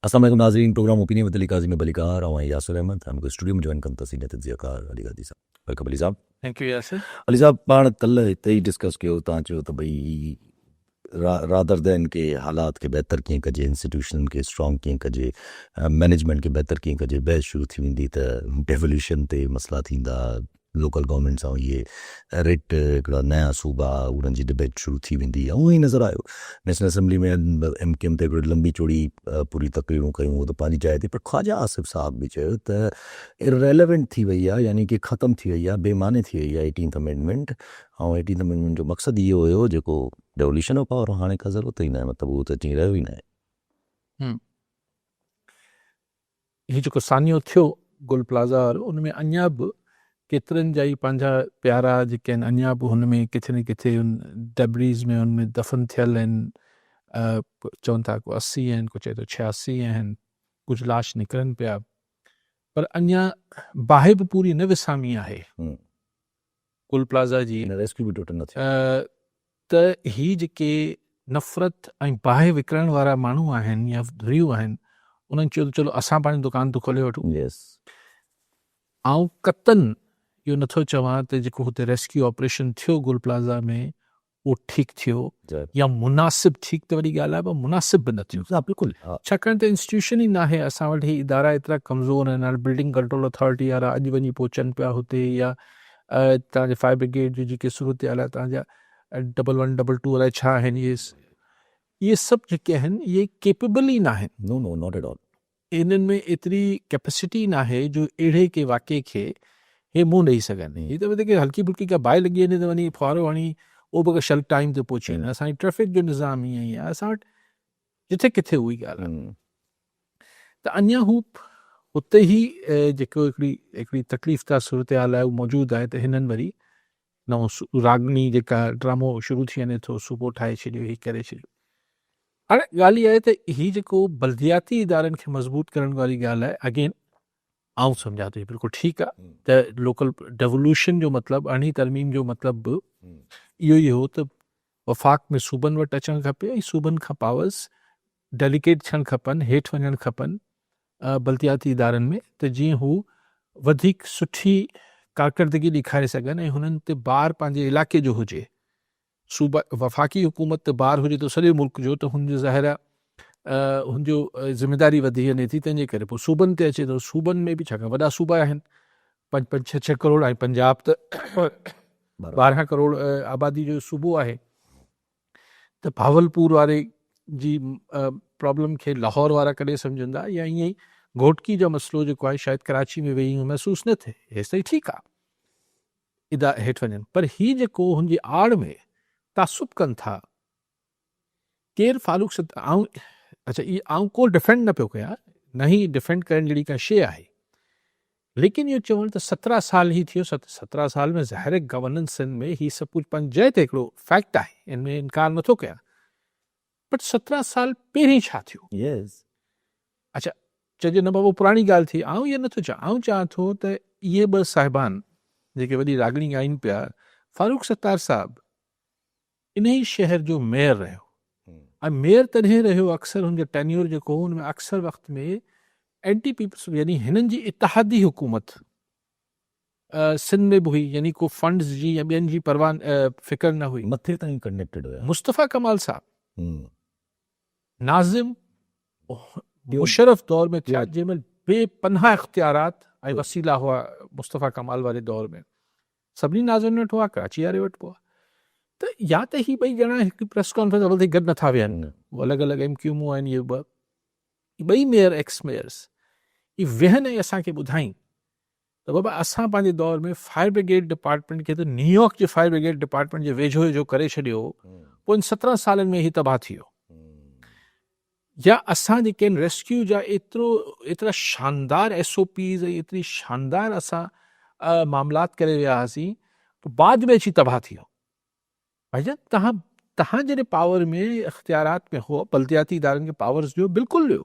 अस्सलाम वालेकुम नाज़रीन, programme opinion with Ali Qazi में बलिकार और यासिर अहमद हमको स्टूडियो में ज्वाइन कंता सीनियर तज्ज़ियाकार Ali Gadi Sahab. Welcome Ali Sahab. Thank you Yasir. Ali Sahab पाण कल हिते ही डिस्कस कयो, तव्हां चयो त भई रादर दैन के हालात खे बहितर कीअं कजे, इंस्टीट्यूशन खे स्ट्रॉन्ग कीअं कजे, मैनेजमेंट खे बहितर कीअं कजे, बहस शुरू थी वेंदी त डेवल्यूशन ते मसला थींदा, लोकल गवर्नमेंट्स ऐं इहे रिट हिकिड़ा नया सूबा उन्हनि जी डिबेट शुरू थी वेंदी। ऐं ईअं नज़र आयो नेशनल असैम्बली में MKM ते हिकिड़ी लंबी चौड़ी पूरी तकरीरूं कयूं, उहो त पंहिंजी जाइ ते, पर ख्वाजा आसिफ साहब बि चयो त इररेलेवेंट थी वई आहे, यानी कि ख़तमु थी वई आहे, बेमाने थी वई आहे 18th अमेंडमेंट। ऐं 18th अमेंडमेंट जो मक़सदु इहो हुयो जेको डेवल्यूशन ऑफ पावर हाणे का ज़रूरत ई न आहे, मतिलबु उहो त अची रहियो ई न आहे। हीउ जेको सानियो थियो गुल प्लाज़ा वारो, उन में अञा बि केतिरनि जा ई पंहिंजा प्यारा जेके आहिनि अञा बि हुन में किथे न किथे उन डेब्रीज़ में उन में दफ़न थियल आहिनि। चवनि था को 80 आहिनि, को चए थो 86 आहिनि, कुझु लाश निकिरनि पिया, पर अञा बाहि बि पूरी न विसामी आहे गुल प्लाज़ा जी। रेस्क्यू बि टोटल न थियो। त ही जेके नफ़रत ऐं बाहि विकिरण वारा माण्हू आहिनि या धुरियूं आहिनि, उन्हनि चयो त चलो असां पंहिंजी दुकान तो खोले वठूं। ऐं कतन इहो नथो चवां त जेको हुते रेस्क्यू ऑपरेशन थियो गुल प्लाज़ा में उहो ठीकु थियो या मुनासिब, ठीकु त वॾी ॻाल्हि आहे, पर मुनासिब बि न थियो। बिल्कुलु, छाकाणि त इंस्टीट्यूशन ई न आहे, असां वटि ही इदारा एतिरा कमज़ोर आहिनि। हाणे बिल्डिंग कंट्रोल अथॉरिटी वारा अॼु वञी पहुचनि पिया हुते, या तव्हांजे फायर ब्रिगेड जी जेके सूरत हाल आहे, तव्हांजा 11 22 वारा छा आहिनि, इहे सभु जेके आहिनि इहे केपेबल ई न आहिनि। नो नो नॉट एट ऑल। इन्हनि में एतिरी कैपेसिटी न आहे जो अहिड़े के वाक़े खे हे मुंहुं ॾेई सघनि। हीअ त वधीक हल्की फुल्की का बाहि लॻी वञे त वञी फुआरो हणी उहो बि शल टाइम ते पहुची वञे। असांजी ट्रैफ़िक जो निज़ाम ईअं ई आहे, असां वटि जिथे किथे उहा ई ॻाल्हि आहे। त अञा हू हुते ई जेको हिकिड़ी तकलीफ़ था सूरत हाल आहे उहो मौजूदु आहे। त हिननि वरी नओं रागनी जेका ड्रामो शुरू थी वञे थो, सूबो ठाहे छॾियो, हीअ करे छॾियो। हाणे ॻाल्हि इहा आहे त हीअ जेको बल्दियाती इदारनि खे मज़बूत करण वारी ॻाल्हि आहे, अगेन आउं सम्झां थो बिल्कुलु ठीकु आहे त लोकल डेवल्यूशन जो मतिलबु, अरिड़हीं तरमीम जो मतिलबु बि इहो ई हो त वफ़ाक़ में सूबनि वटि अचणु खपे ऐं सूबनि खां पावर्स डेलीकेट थियणु खपनि, हेठि वञणु खपनि बल्दियाती इदारनि में, त जीअं हू वधीक सुठी कारकर्दगी ॾेखारे सघनि ऐं हुननि ते बार पंहिंजे इलाइक़े जो हुजे। सूबा वफ़ाक़ी हुकूमत ते बार हुजे त सॼे मुल्क जो, त हुनजो ज़ाहिर आहे हुनजो ज़िमेदारी वधी वञे थी। तंहिंजे करे पोइ सूबनि ते अचे थो। सूबनि में बि छाकाणि वॾा सूबा आहिनि, 5 6 करोड़, ऐं पंजाब त 12 करोड़ आबादी जो सूबो आहे। त भावलपुर वारे जी प्रॉब्लम खे लाहौर वारा कॾहिं सम्झंदा, या ईअं ई घोटकी जो मसइलो जेको आहे शायदि कराची में वेही महसूसु न थिए, हेसि ताईं ठीकु आहे हेठि वञनि। पर हीअ जेको हुनजी आड़ में तासुब कनि था, केरु फारूक आऊं, अच्छा इहे आऊं को डिफेंड न पियो कयां, न ही डिफेंड करण जहिड़ी का शइ आहे, लेकिन इहो चवणु त 17 साल ई थियो। 17 साल में ज़ाहिर गवर्नेंस में ही सभु कुझु पंहिंजी जाइ ते हिकिड़ो फैक्ट आहे, इन में इनकार नथो कयां, बट 17 साल पहिरीं छा थियो? अच्छा चइजे न बाबा पुराणी ॻाल्हि थी। आऊं इहो नथो चाहियां, आऊं चाहियां थो त इहे 2 साहिबान जेके वॾी रागणी आहिनि पिया, फारूक सत्तार साहब इन ई शहर जो मेयर रहियो, ऐं मेयर तॾहिं रहियो, अक्सर हुनजो टेन्योर जेको हो, हुन में अक्सर वक़्त में एंटी पीपल्स, यानी हिननि जी इतिहादी हुकूमत सिंध में बि हुई, यानी को फंड्स जी या ॿियनि जी परवाह फिक्र न हुई, मथे ताईं कनेक्टेड हुया। मुस्तफ़ा कमाल साहब नाज़िम मुशर्रफ दौर में थिया, जंहिंमहिल बेपनाह इख्तियारात ऐं वसीला हुआ मुस्तफ़ा कमाल वारे दौर में। सभिनी नाज़िम वटि हुआ, कराची वारे वटि हुआ। त या त ही ॿई ॼणा हिकु प्रेस कॉन्फ्रेंस अवल ताईं गॾु नथा विहनि, अलॻि अलॻि MQMूं आहिनि, इहे ॿई मेयर एक्स मेयर्स ही वेहनि ऐं असांखे ॿुधाइनि त बाबा असां पंहिंजे दौर में फायर ब्रिगेड डिपार्टमेंट खे त न्यूयॉर्क जे फायर ब्रिगेड डिपार्टमेंट जे वेझो जो करे छॾियो, पोइ इन 17 सालनि में ही तबाह थी वियो। या असां जेके आहिनि रेस्क्यू जा एतिरा शानदार SOPs ऐं एतिरी शानदार असां मामलात करे विया हुआसीं, बाद में अची तबाह थी वियो। भाईजान तव्हां जॾहिं पावर में इख्तियारात में हो, बल्दियाती इदारनि खे पावर्स ॾियो, बिल्कुलु ॾियो,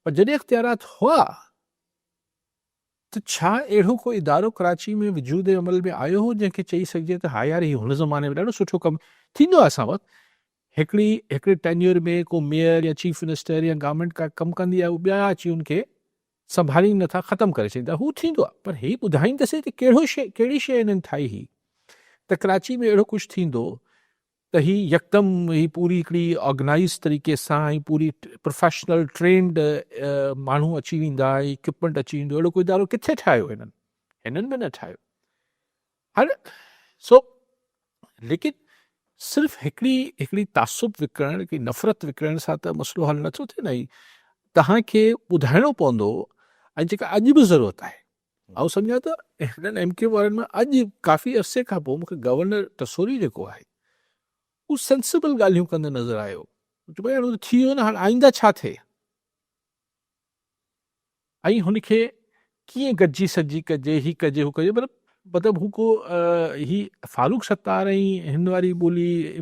पर जॾहिं इख्तियारात हुआ त छा अहिड़ो को इदारो कराची में वजूद अमल में आयो हो जंहिंखे चई सघिजे त हा यार ही हुन ज़माने में ॾाढो सुठो कमु थींदो आहे असां वटि, हिकिड़े टेन्यूर में को मेयर या चीफ मिनिस्टर या गवर्नमेंट का कमु कंदी आहे, ॿिया अची उनखे संभाली नथा, ख़तमु करे छॾींदा, हू थींदो आहे। पर हे ॿुधाईंदसि त कहिड़ी शइ हिननि ठाही ही, त कराची में अहिड़ो कुझु थींदो त ही यकदमि ही पूरी हिकिड़ी ऑर्गेनाइज़ तरीक़े सां ही पूरी प्रोफेशनल ट्रेंड माण्हू अची वेंदा, इक्विपमेंट अची वेंदो। अहिड़ो कोई इदारो किथे ठाहियो हिननि बि न ठाहियो। हाणे लेकिन सिर्फ़ु हिकिड़ी तासुब विकिणण, हिकिड़ी नफ़रत विकिणण सां त मसइलो हल नथो थिए न। तव्हांखे ॿुधाइणो पवंदो, ऐं जेका अॼु बि ज़रूरत आहे। ऐं सम्झा त हिननि MK वारनि में अॼु काफ़ी अरसे खां पोइ मूंखे गवर्नर टसोरी जेको आहे हू सेंसिबल ॻाल्हियूं कंदे नज़र आयो। भई हाणे थी वियो न, हाणे आईंदा छा थिए, ऐं हुनखे कीअं गॾिजी सॾिजी कजे, ही कजे हू कजे। मतिलबु हू को ही फारूक सत्तार ऐं हिन वारी ॿोली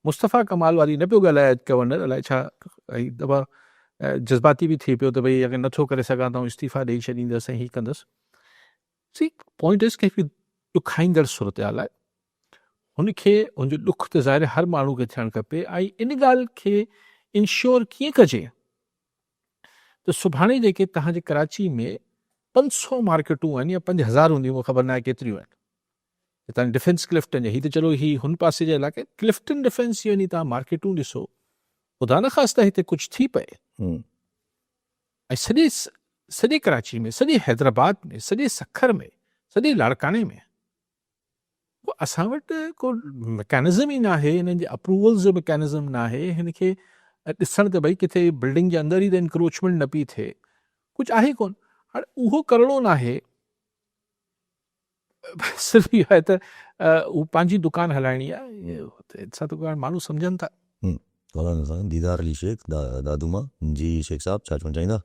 मुस्तफ़ा कमाल वारी न पियो ॻाल्हाए गवर्नर, अलाए छा ऐं दफ़ा जज़्बाती बि थिए पियो त भई अगरि नथो करे सघां त इस्तीफ़ा ॾेई छॾींदसि ऐं ही कंदसि। सी पॉइंट इज़ कि ॾुखाईंदड़ सूरत हाल आहे, हुनखे हुनजो ॾुख त ज़ाहिर हर माण्हू खे थियणु खपे। ऐं इन ॻाल्हि खे इंश्योर कीअं कजे त सुभाणे जेके तव्हांजे कराची में 500 मार्केटूं आहिनि या 5000 हूंदियूं, मूंखे ख़बर न आहे केतिरियूं आहिनि, तव्हां डिफेंस क्लिफ्टन ही त चलो ही हुन पासे जे इलाइक़े क्लिफ्टन डिफेंस जी वञी तव्हां मार्केटूं ॾिसो, ख़ुदा न ख़ास्ता हिते कुझु थी पए ऐं सॼे कराची में, सॼे हैदराबाद में, सॼे सखर में, सॼे लाड़काने में असां वटि को मैकेनिज़म ई न आहे, हिननि जे अप्रूवल्स जो मैकेनिज़म न आहे। हिनखे ॾिसण त भई किथे बिल्डिंग जे अंदरि ई त इंक्रोचमेंट न पई थिए, कुझु आहे कोन। हाणे उहो करिणो न आहे, सिर्फ़ु इहो आहे त हू पंहिंजी दुकानु हलाइणी आहे, छा त माण्हू सम्झनि था। दीदार अली शेख दादूमा जी शेख साहब छा चवणु चाहींदा?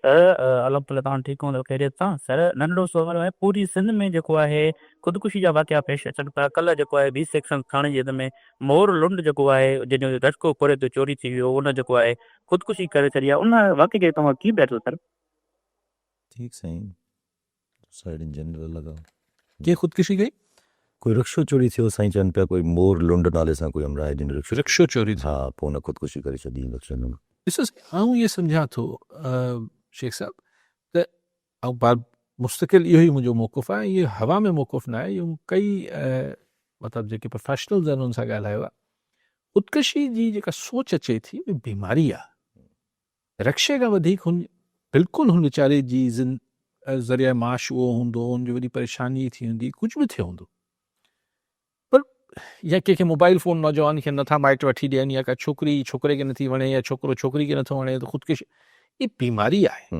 अल्हम्दुलिल्लाह तव्हां ठीकु हूंदव ख़ैरियत सां। सर नंढिड़ो सुवालु आहे, पूरी सिंध में जेको आहे ख़ुदकुशी जा वाक़िया पेश अचनि था। कल्ह जेको आहे 20 सेक्शन थाणे जे हद में मोर लुंड जेको आहे जंहिंजो रटको कोरे ते चोरी थी वियो, उन जेको आहे ख़ुदकुशी करे छॾी आहे, उन वाक़े खे तव्हां कीअं पिया सर? ठीकु साईं, साइड इन जनरल लॻा कीअं ख़ुदकुशी कई? कोई रिक्शो चोरी थियो साईं, चवनि पिया कोई मोर लुंड नाले सां कोई अमराए जिन रिक्शो चोरी थियो। हा, पोइ हुन ख़ुदकुशी करे छॾी रिक्शे में। ॾिसो आऊं इहे सम्झां थो शेख साहब त ऐं मुस्तक़िल इहो ई मुंहिंजो मौक़ुफ़ आहे, इहो हवा में मौक़ुफ़ न आहे, इहो कई मतिलबु जेके प्रोफेशनल्स आहिनि उन सां ॻाल्हायो आहे। ख़ुदकुशी जी जेका सोच अचे थी उहा बीमारी आहे। रक्शे खां वधीक बिल्कुलु हुन वीचारे जी ज़रिया माश उहो हूंदो, हुनजी वॾी परेशानी थी हूंदी, कुझु बि थियो हूंदो। पर या कंहिंखे मोबाइल फ़ोन नौजवान खे नथा माइट वठी ॾियनि, या का छोकिरी छोकिरे खे नथी वणे, या छोकिरो छोकिरी खे नथो वणे, त ख़ुदकुशी ये बीमारी आहे,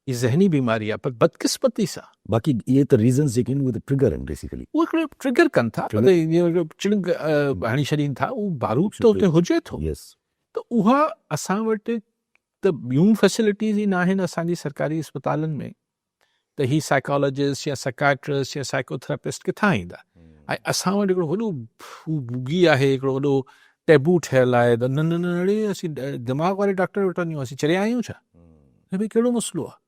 ये ज़हनी बीमारी आहे। पर बदकिस्मती सां बाक़ी इहे त रीज़न्स जेके आहिनि उहे त ट्रिगर आहिनि बेसिकली, उहे हिकिड़े ट्रिगर कनि था, चिड़िंग हणी छॾीनि था, उहो बारूद त उते हुजे थो। त उहा असां वटि त ॿियूं फैसिलिटीज़ ई न आहिनि असांजी सरकारी अस्पतालनि में, त ही साइकोलॉजिस्ट या साइकाट्रिस्ट या साइकोथेरेपिस्ट किथां ईंदा? ऐं असां वटि हिकिड़ो वॾो भुगी आहे, हिकिड़ो वॾो टेबू ठहियलु आहे त न न न अड़े असीं दिमाग़ वारे डॉक्टर वटि वञूं, असीं चरिया आहियूं छा? भई कहिड़ो मसइलो आहे?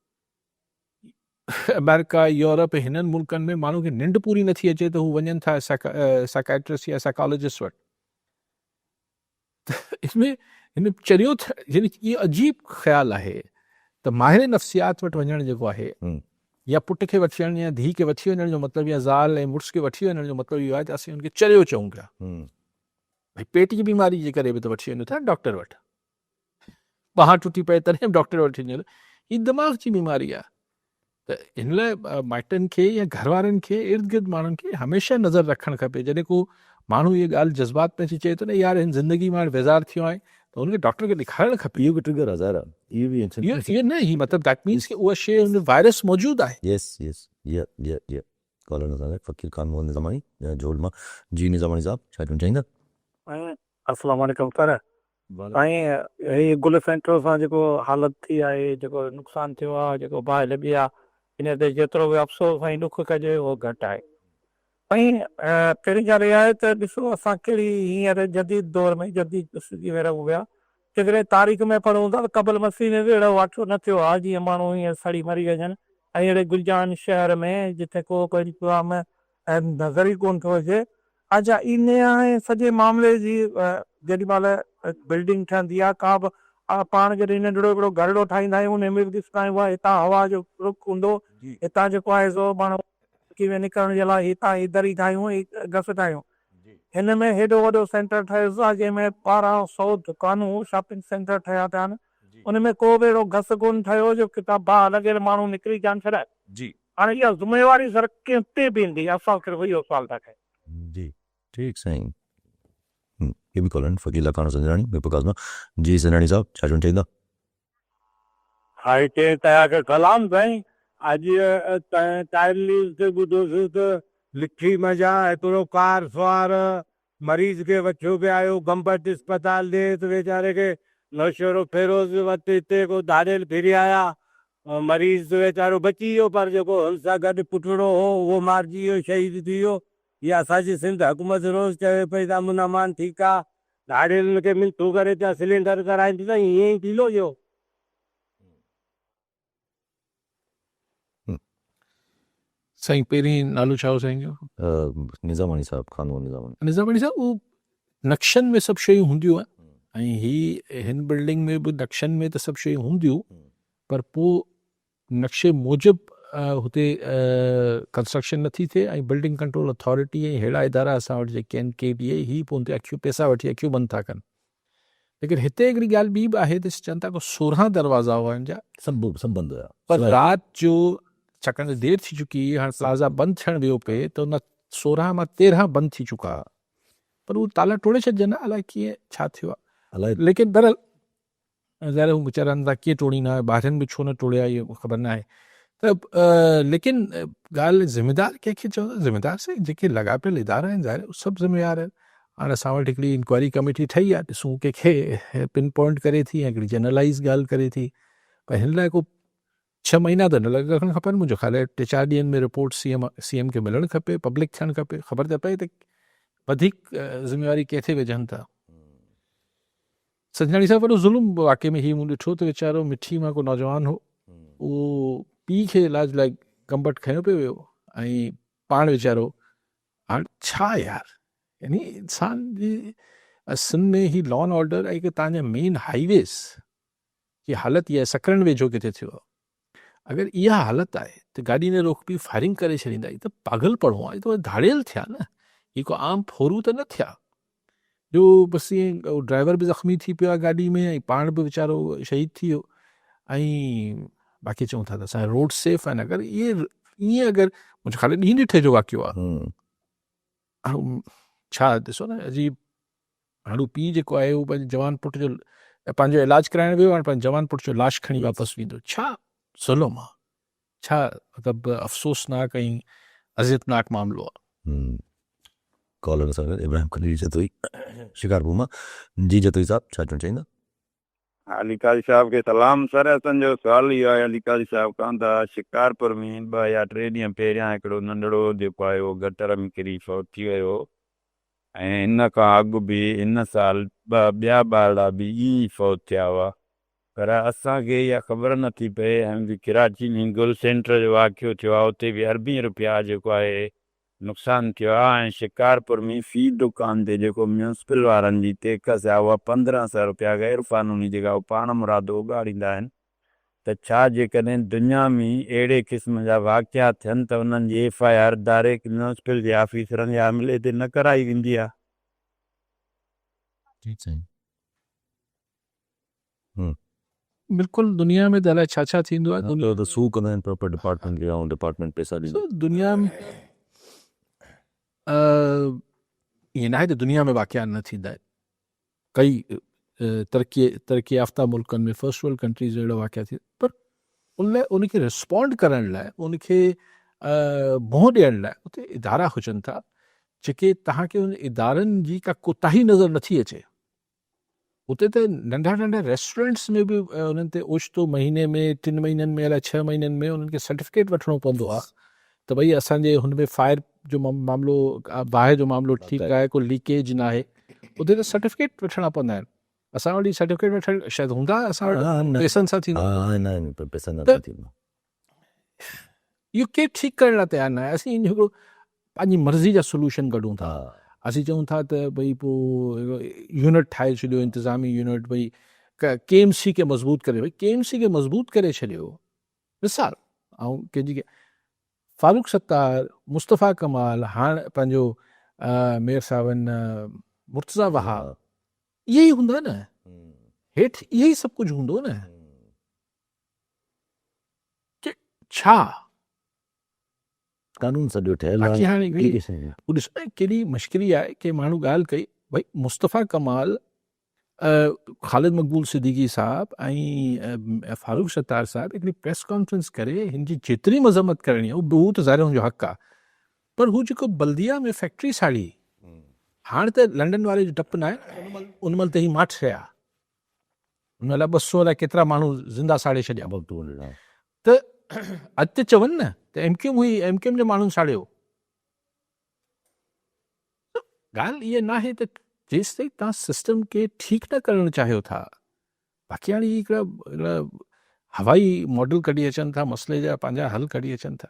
अमेरिका, यूरोप, हिननि मुल्कनि में माण्हू खे निंड पूरी नथी अचे त हू वञनि था साइकाट्रिस्ट या साइकोलॉजिस्ट वटि। हिन चरियो यानी इहो अजीब ख़्यालु आहे त माहिर नफ़्सियात वटि वञणु जेको आहे, या पुट खे वठी वञणु या धीउ खे वठी वञण जो मतिलबु, या ज़ाल ऐं मुड़ुस खे वठी वञण जो मतिलबु इहो आहे त असीं हुनखे चरियो चऊं पिया। भई पेट जी बीमारी जे करे बि त वठी वञो था डॉक्टर वटि, ॿांह टुटी पए तॾहिं बि डॉक्टर वटि वञो, हीअ दिमाग़ जी बीमारी आहे। त हिन लाइ माइटनि खे या घर वारनि खे इर्द गिर्द माण्हुनि खे हमेशह नज़र रखणु खपे। जॾहिं को माण्हू इहा ॻाल्हि जज़्बात में अची चए थो न यार हिन ज़िंदगी मां बेज़ार थियो आहे, त हुनखे डॉक्टर खे ॾेखारणु खपे। इहो बि ट्रिगर आहे ज़ाहिर, इहो बि इहो न ही मतिलबु दैट मीन्स कि उहा शइ हुन वायरस मौजूदु आहे। यस यस या कॉलर नज़र फ़कीर खान मोहन निज़ामानी जोल मां जी निज़ामानी साहब छा चवणु चाहींदा? अस्सलाम वालेकुम सर। ऐं हीअ गुल सेंटर सां जेको हालत थी आहे, जेको नुक़सानु थियो आहे, जेको बाहि लॻी आहे, इन ते जेतिरो बि अफ़सोस ऐं ॾुख कजे उहो घटि आहे। ऐं पहिरीं ॻाल्हि इहा आहे त ॾिसो असां कहिड़ी हींअर जदीद दौर में जदीद स्थिति में रहूं पिया। जेकॾहिं तारीख़ में पढ़ूं था त क़बल मसीह में बि अहिड़ो वाक़ियो न थियो आहे जीअं माण्हू हीअं सड़ी मरी वञनि। ऐं अहिड़े गुलजान शहर में जिथे को इंतज़ाम नज़र ई कोन थो अचे, अच्छा इन हाणे सॼे मामले जी जेॾी महिल बिल्डिंग ठहंदी आहे का बि पाण जॾहिं नंढिड़ो हिकिड़ो घरड़ो ठाहींदा आहियूं उन में बि ॾिसंदा आहियूं हितां हवा जो रुख हूंदो हितां जेको आहे सो माण्हू में निकिरण जे लाइ हितां इधर ई ठाहियूं घस ठाहियूं हिन में हेॾो वॾो सेंटर ठहियो आहे जंहिंमें 1200 दुकानूं शॉपिंग सेंटर ठहिया पिया आहिनि उन में को बि अहिड़ो घस कोन ठहियो जो किताब बाहि लॻे माण्हू निकिरी कान छॾाए जी हाणे इहा ज़िम्मेवारी सर कंहिं ते पवंदी असां सिर्फ़ु इहो सवाल था कयूं जी ठीक साईं ये भी कॉलन फ़कीला खान संजरानी मैं प्रकाश में जी संजरानी साहब छा चवणु चाहींदा हाई टे तया खे कलाम साईं अॼु टाइमलीज़ ते ॿुधोसीं त लिखी मजा हिकिड़ो कार सवार मरीज़ खे वठियो पिया आयो गंबट अस्पताल ॾे त वीचारे खे नौशरो फेरोज़ वटि हिते को धाड़ियल फिरी आया मरीज़ वीचारो बची वियो पर जेको हुन सां गॾु पुटड़ो हो उहो मारिजी वियो शहीद थी वियो इहा असांजी सिंध हुकूमत रोज़ चवे पई त अमन अमान ठीकु आहे धाड़ियल खे मिनतूं करे पिया सिलेंडर कराईंदी त ईअं ई थींदो इहो साईं पहिरीं नालो छा हो साईं जो निज़ामानी साहब खानू निज़ामानी निज़ामानी साहब उहो नक्शनि में सभु शयूं हूंदियूं आहिनि ऐं ही हिन बिल्डिंग में बि नक्शनि में त सभु शयूं हूंदियूं पर पोइ नक्शे मूजिबि हुते कंस्ट्रक्शन नथी थिए ऐं बिल्डिंग कंट्रोल अथॉरिटी ऐं अहिड़ा इदारा असां वटि जेके आहिनि KDA ही पोइ हुते अखियूं पैसा वठी अखियूं बंदि था कनि लेकिन हिते हिकिड़ी ॻाल्हि ॿी बि आहे त चवनि था को 16 दरवाज़ा हुआ हिन जा सब बंदि हुया पर राति जो छाकाणि देरि थी चुकी हाणे प्लाज़ा बंदि थियणु वियो पिए त उन 16 मां 13 बंदि थी चुका पर उहो ताला टोड़े छॾिजनि अलाए कीअं छा थियो आहे अलाए लेकिन बहरहाल ज़ाहिर हू वीचारा अंदरि कीअं टोड़ींदा ॿारनि बि छो न टोड़िया इहो ख़बर न आहे त लेकिन ॻाल्हि ज़िम्मेदार कंहिंखे चवंदा ज़िम्मेदार से जेके लॻापियल इदारा आहिनि ज़ाहिर उहे सभु ज़िम्मेवार आहिनि हाणे असां वटि हिकिड़ी इंक्वायरी कमेटी ठही आहे ॾिसूं कंहिंखे पिन पॉइंट करे थी ऐं हिकिड़ी जनरलाइज़ ॻाल्हि करे थी पर हिन लाइ को 6 महीना त न लॻणु खपनि मुंहिंजो ख़्यालु आहे 3-4 ॾींहंनि में रिपोर्ट CM खे मिलणु खपे पब्लिक थियणु खपे ख़बर त पए त वधीक ज़िम्मेवारी कंहिंखे विझनि था संजनानी साहब वॾो ज़ुल्म वाक़ई में हीउ मूं ॾिठो त वीचारो मिठी मां को नौजवान हो उहो पीउ खे इलाज लाइ गंबट खयो पियो वियो ऐं पाण वीचारो हाणे छा यार यानी इंसान जी सिंध में ही लॉ एंड ऑर्डर ऐं तव्हांजा मेन हाईवेज़ जी हालति इहा आहे सकरन वेझो किथे थियो आहे अगरि इहा हालति आहे त गाॾी ने रोक बि फायरिंग करे छॾींदा त पागल पढ़ो आहे त धाड़ियल थिया न ही को आम फोरू त न थिया जो बसि ईअं ड्राइवर बि ज़ख़्मी थी पियो आहे गाॾी में ऐं पाण बि वीचारो शहीद थी वियो ऐं बाक़ी चऊं था त असांजा रोड सेफ आहिनि अगरि ईअं अगरि मुंहिंजो ख़्यालु ॾींहुं ॾिठे जो वाक़ियो आहे हाणे छा ॾिसो न अजीब हाणे पीउ जेको आहे उहो पंहिंजे जवान पुट जो पंहिंजो इलाजु कराइण वियो हाणे पंहिंजे जवान पुट जो लाश खणी वापसि वेंदो छा ज़ुल्म आहे छा मतिलबु अफ़सोसनाक ऐं अज़ियतनाक मामिलो आहे कॉलर सां गॾु इब्राहिम खलील जतोई शिकारपुर मां जी जतोई साहब छा चवणु चाहींदा अली काजी साहब खे सलाम सर असांजो सुवाल इहो आहे अली काजी साहब कान था शिकारपुर में 2 या 3 ॾींहं पहिरियां हिकिड़ो नंढड़ो जेको आहे उहो गटर में किरी फौत थी वियो ऐं हिन खां अॻु बि हिन साल ॿिया ॿारड़ा बि ई फौत थिया हुआ पर असांखे इहा ख़बर नथी पए ऐं कराची में गुल सेंटर जो वाक़ियो थियो आहे उते बि अरबी रुपया जेको आहे नुक़सानु थियो आहे ऐं शिकारपुर में फ़ी दुकान ते जेको म्यूनिसिपल वारनि जी टेक्स आहे उहा 1500 रुपया गैर क़ानूनी जेका उहो पाण मुरादो उगाड़ींदा आहिनि त छा जेकॾहिं दुनिया में अहिड़े क़िस्म जा वाक़िया थियनि त उन्हनि जी FIR डायरेक्ट म्यूनिसिपल जे ऑफिसरनि जे अमले ते न कराई वेंदी आहे बिल्कुलु दुनिया में त अलाए छा छा थींदो आहे त सू कंदा आहिनि प्रॉपर डिपार्टमेंट खे ऐं डिपार्टमेंट पैसा ॾींदो दुनिया में ईअं न आहे त दुनिया में वाक़िया न थींदा आहिनि कई तरक़ी याफ़्ता मुल्कनि में फर्स्ट वर्ल्ड कंट्रीज़ अहिड़ा वाक़िया थी पर उन लाइ उनखे रिस्पॉन्ड करण लाइ उनखे मोह ॾियण लाइ उते इदारा हुजनि था जेके तव्हांखे उन इदारनि जी का कोताही नज़र नथी अचे उते त नंढा नंढा रेस्टोरेंट्स में बि उन्हनि ते ओचितो महीने में 3 महीननि में अलाए 6 महीननि में उन्हनि खे सर्टिफिकेट वठिणो पवंदो आहे त भई असांजे हुन में फायर जो मामिलो बाहि जो मामिलो ठीकु आहे को लीकेज न आहे उते त सर्टिफिकेट वठिणा पवंदा आहिनि असां वटि सर्टिफिकेट वठणु शायदि हूंदा असां वटि पैसनि सां थींदो इहो केरु ठीकु करण लाइ तयारु न आहे असीं हिकिड़ो पंहिंजी मर्ज़ी जा सोल्यूशन कढूं था असीं चऊं था त भई पोइ यूनिट ठाहे छॾियो इंतिज़ामी यूनिट भई KMC खे मज़बूत करे भई KMC खे मज़बूत करे छॾियो मिसाल ऐं कंहिंजी फारूक सत्तार मुस्तफ़ा कमाल हाणे पंहिंजो मेयर साहिबनि मुर्तज़ा वहाब इहे ई हूंदा न हेठि इहे ई सभु कुझु हूंदो न की छा कानून सॼो ठहियलु बाक़ी आहे हाणे भई ॿी शइ। हू ॾिसो न केॾी मुश्किली आहे की माण्हू ॻाल्हि कई भई मुस्तफ़ा कमाल ख़ालिद मक़बूल सिद्दीकी साहब ऐं फारूक सत्तार साहब हिकिड़ी प्रेस कॉन्फ्रेंस करे हिन जी जेतिरी मज़म्मत करणी आहे उहो त ज़ाहिर हुनजो हक़ु आहे पर हू जेको बल्दिया में फैक्ट्री साड़ी हाणे त लंडन वारे जो डपु न आहे उन महिल त ही माठ थिया उन महिल 200 अलाए केतिरा माण्हू ज़िंदा साड़े छॾिया त अॼु त चवनि न त MQM हुई MQM जे माण्हुनि साड़ियो ॻाल्हि इहा न आहे त जेसि ताईं तव्हां सिस्टम खे ठीकु न करणु चाहियो था बाक़ी हाणे हिकिड़ा हवाई मॉडल कढी अचनि था मसइले जा पंहिंजा हल कढी अचनि था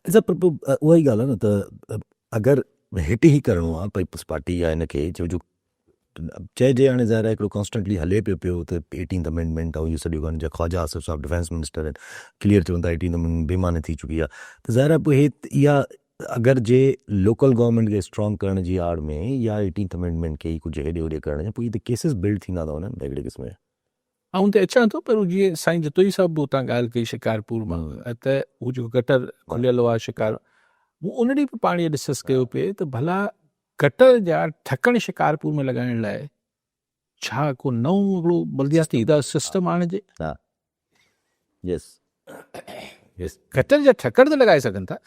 अच्छा पर उहा ई ॻाल्हि आहे न त अगरि हिट ई करिणो आहे पीपल्स पार्टी या हिनखे जो चइजे हाणे ज़ाहिर आहे हिकिड़ो कॉन्स्टेंटली हले पियो त 18th अमेंडमेंट ऐं इहो सॼो कनि जा ख्वाजा आसिफ साहब डिफेंस मिनिस्टर आहिनि क्लियर चवनि था 18th अमेंडमेंट बेमानी थी चुकी आहे त ज़ाहिर आहे पोइ इहा अगरि जे लोकल गवर्नमेंट खे स्ट्रॉन्ग करण जी आड़ में या 18th अमेंडमेंट खे ई कुझु हेॾे होॾे करण जा पोइ त केसिस बिल्ड थींदा था वञनि हिकिड़े क़िस्म जा ऐं त अचां थो पर जीअं साईं जतोई साहिबु हुतां ॻाल्हि कई शिकारपुर मां त हू जेको गटर खुलियल आहे शिकार हू उन ॾींहुं बि पाणी डिस्कस कयो पिए त भला गटर जा ठकण शिकारपुर में लॻाइण लाइ छा को नओं हिकिड़ो बल्दियाती सिस्टम आणिजे गटर जा ठकण त लॻाए सघनि था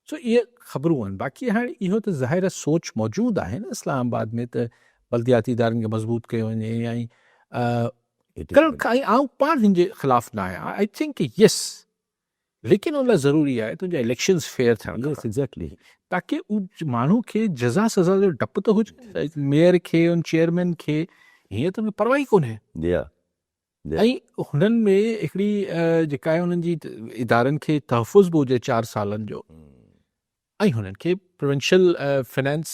सो इहे ख़बरूं आहिनि बाक़ी हाणे इहो त ज़ाहिर सोच मौजूदु आहे न इस्लामाबाद में त बल्दियाती इदारनि खे मज़बूत कयो वञे ऐं आउं पाण हिन जे ख़िलाफ़ु न आहियां आई थिंक यस लेकिन उन लाइ ज़रूरी आहे तुंहिंजा इलेक्शन्स फेयर थियणु एग्ज़ैक्टली ताकी उहो माण्हू खे जज़ा सज़ा जो डपु त हुजे मेयर खे उन चेयरमैन खे हीअं त परवाह ई कोन्हे ऐं हुननि में हिकिड़ी जेका आहे हुननि जी इदारनि खे तहफ़ुज़ बि हुजे 4 सालनि जो ऐं हुननि खे प्रोविंशियल फाइनेंस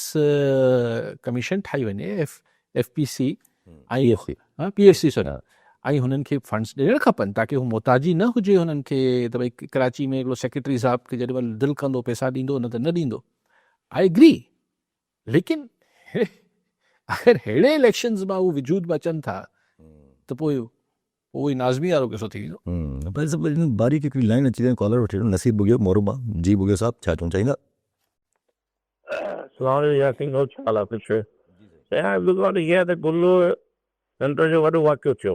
कमीशन ठाही वञे FPC ऐं PSC सर ऐं हुननि खे फंड्स ॾियणु खपनि ताकी हू मोहताजी न हुजे हुननि खे त भई कराची में हिकिड़ो सेक्रेटरी साहिब खे जेॾी महिल दिलि कंदो पैसा ॾींदो न त न ॾींदो आई एग्री लेकिन अगरि अहिड़े इलेक्शन्स मां उहे विजूद में अचनि था त पोइ उहो ई नाज़मी वारो किसो थी वेंदो बारीक हिकिड़ी लाइन अची कॉलर वठी नसीब बुगियो मोरुबा जी बुगियो साहब छा चवणु चाहींदा सेंटर जो वॾो वाक़ियो थियो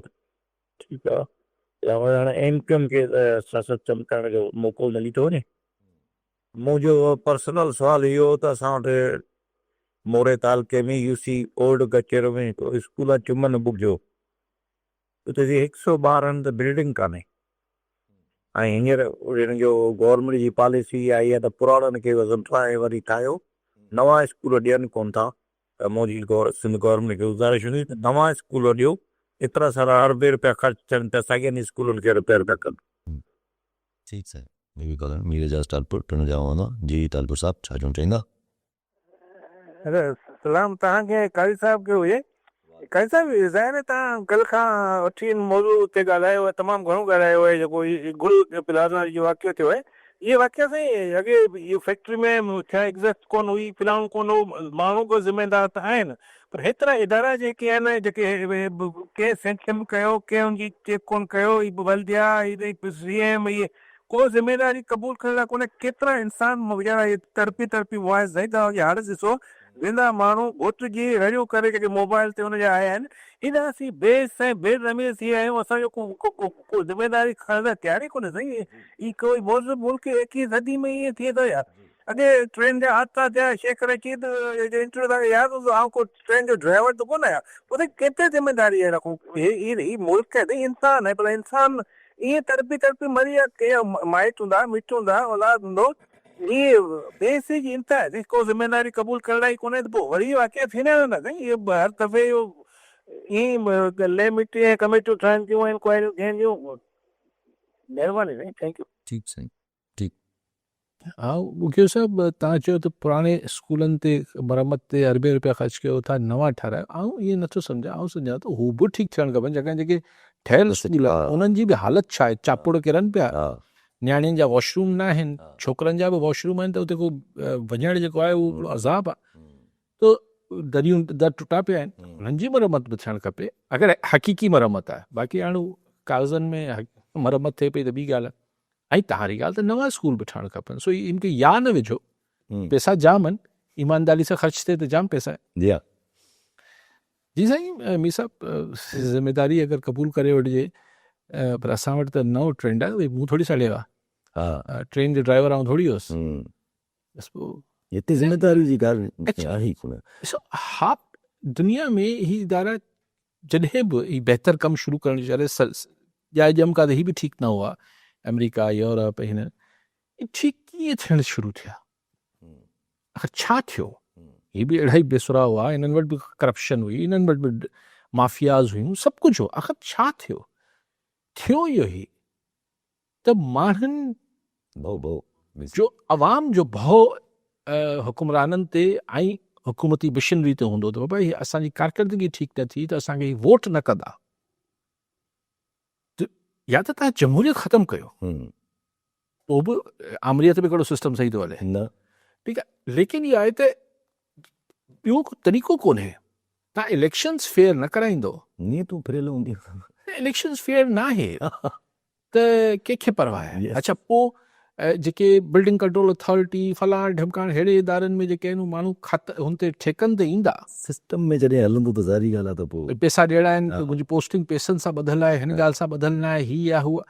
ठीकु आहे हाणे MQM खे सियासत चमकाइण जो मौक़ो न ॾिठो वञे मुंहिंजो पर्सनल सुवालु इहो त असां वटि मोरे तालुके में UC ओल्ड कचेरो में हिकिड़ो स्कूल आहे चुमन बुक जो उते जी 112 त बिल्डिंग कान्हे ऐं हींअर हिन जो गवर्नमेंट जी पॉलिसी आई आहे त पुराणनि खे वज़न वरी ठाहियो नवां स्कूल ॾियनि कोन था मुंहिंजी सिंध गवर्नमेंट खे गुज़ारिश हूंदी त नवां स्कूल ॾियो एतिरा सारा अरबे रुपया ख़र्च थियनि त साॻियनि स्कूलनि खे रिपेयर पिया कनि ठीकु आहे मीर एजाज़ तालपुर टुन जा हूंदा जी तालपुर साहब छा चवणु चाहींदा सलाम तव्हांखे कारी साहिब खे हुजे कारी साहिब ज़ाहिर आहे तव्हां कल्ह खां वठी मौज़ू ते ॻाल्हायो आहे तमामु घणो ॻाल्हायो आहे जेको गुल प्लाज़ा जो वाक़ियो थियो आहे ये वाक़िया साईं अॻे इहो फैक्ट्री में थिया एग्ज़ैक्ट कोन हुई फिलहाल कोन हो माण्हू को ज़िम्मेदार त आहिनि पर हेतिरा इदारा जेके आहिनि जेके कंहिं सैंक्शन कयो कंहिं हुनजी चेक कोन कयो बल्दिया CM इहे को ज़िम्मेदारी क़बूल करण लाइ कोन्हे केतिरा इंसान वीचारा तड़पी वॉइस हाणे ॾिसो वेंदा माण्हू घुटिजी रड़ियूं करे जेके मोबाइल ते हुनजा आया आहिनि हेॾा असीं बेरमीर थी विया आहियूं असांजो को ज़िम्मेदारी खणण लाइ तयार ई कोन्हे साईं ही कोई मुल्क 21वीं सदी में ईअं थिए थो यार अॻे ट्रेन जा हादसा थिया शेख रशीद इंटरव्यू तव्हांखे यादि हूंदो आउं को ट्रेन जो ड्राइवर त कोन आहियां पोइ केतिरे ज़िम्मेदारी रखूं ही मुल्क आहे इंसान आहे पर इंसान ईअं तड़पी मरी विया के माइट हूंदा मिट हूंदा औलाद हूंदो इहे बेसी जी इंता आहे को ज़िम्मेदारी क़बूल करण ई कोन्हे त पोइ वरी वाक़िया थींदा रहंदा साईं इहे हर दफ़े इहो ईअं ले मिटी ऐं कमेटियूं ठहनि थियूं इंक्वायरियूं थियनि थियूं महिरबानी साईं थैंक यू ठीकु साईं ठीकु हा मुखियो साहब तव्हां चयो त पुराणे स्कूलनि ते मरमत ते अरबे रुपया ख़र्च कयो था नवां ठारायो आऊं इहे नथो सम्झां आऊं सम्झां त हू बि ठीकु थियणु खपनि छाकाणि जेके ठहियल बसि स्कूल हा। उन्हनि जी बि हालत छा आहे चापुड़ किरनि पिया हा नियाणियुनि जा वॉशरूम न आहिनि हा। छोकिरनि जा बि वॉशरूम आहिनि त उते को वञणु जेको आहे उहो हिकिड़ो अज़ाब आहे हम्म, त दरियूं दर टुटा पिया आहिनि हम्म, उन्हनि जी मरमत बि थियणु खपे अगरि हक़ीक़ी मरमत आहे बाक़ी हाणे कागज़नि में मरमत थिए पई त ॿी ॻाल्हि आहे ऐं तव्हांजी ॻाल्हि त नवां स्कूल बि ठहणु खपनि सो इनखे या न विझो हम्म, पैसा जाम आहिनि ईमानदारी सां ख़र्च थिए त जाम पैसा आहे जी हा जी साईं मी साहब ज़िम्मेदारी अगरि क़बूल करे वठिजे पर असां वटि त नओं ट्रेंड आहे भई मूं थोरी सड़ियो हा आहे ट्रेन जो ड्राइवर आउं थोरी हुयुसि हम्म, बसि पोइ हिते ज़िम्मेदारी जी ॻाल्हि अच्छा। आहे ई कोन ॾिसो हा दुनिया में ही इदारा जॾहिं बि ही बहितर कमु शुरू करण जी जाइ ॼम का त ही बि ठीकु न हुआ अमेरिका यूरोप हिन ही ठीकु कीअं थियणु शुरू थिया आख़िर छा थियो ही बि अहिड़ा ई बेसुरा हुआ हिननि वटि बि करप्शन हुई हिननि वटि बि माफ़ियाज़ हुयूं सभु कुझु हो आख़िर छा थियो इहो ई त माण्हुनि भउ भउ जो अवाम जो भउ हुकुमराननि ते ऐं हुकूमती मिशनरी ते हूंदो त भई असांजी कारकर्दगी ठीकु न थी त असांखे ही वोट न कंदा त या त तव्हां जमहूरियत ख़तमु कयो पोइ बि आमरीअत में हिकिड़ो सिस्टम सही थो हले न ठीकु आहे लेकिन इहा आहे त ॿियो को तरीक़ो कोन्हे तव्हां इलेक्शन्स फेयर न कराईंदो नीतूं फिरियल हूंदियूं इलेक्शन्स फेयर न आहे त कंहिंखे परवाह आहे Yes. अच्छा पोइ जेके बिल्डिंग कंट्रोल अथॉरिटी फलाण ढमकाण अहिड़े इदारनि में जेके आहिनि माण्हू हुन ते ठेकनि ते ईंदा सिस्टम में जॾहिं हलंदो त ज़ारी ॻाल्हि आहे त पोइ पैसा ॾियणा आहिनि हा। मुंहिंजी पोस्टिंग पैसनि सां ॿधल आहे हिन ॻाल्हि सां ॿधल न आहे हीअ आहे हूअ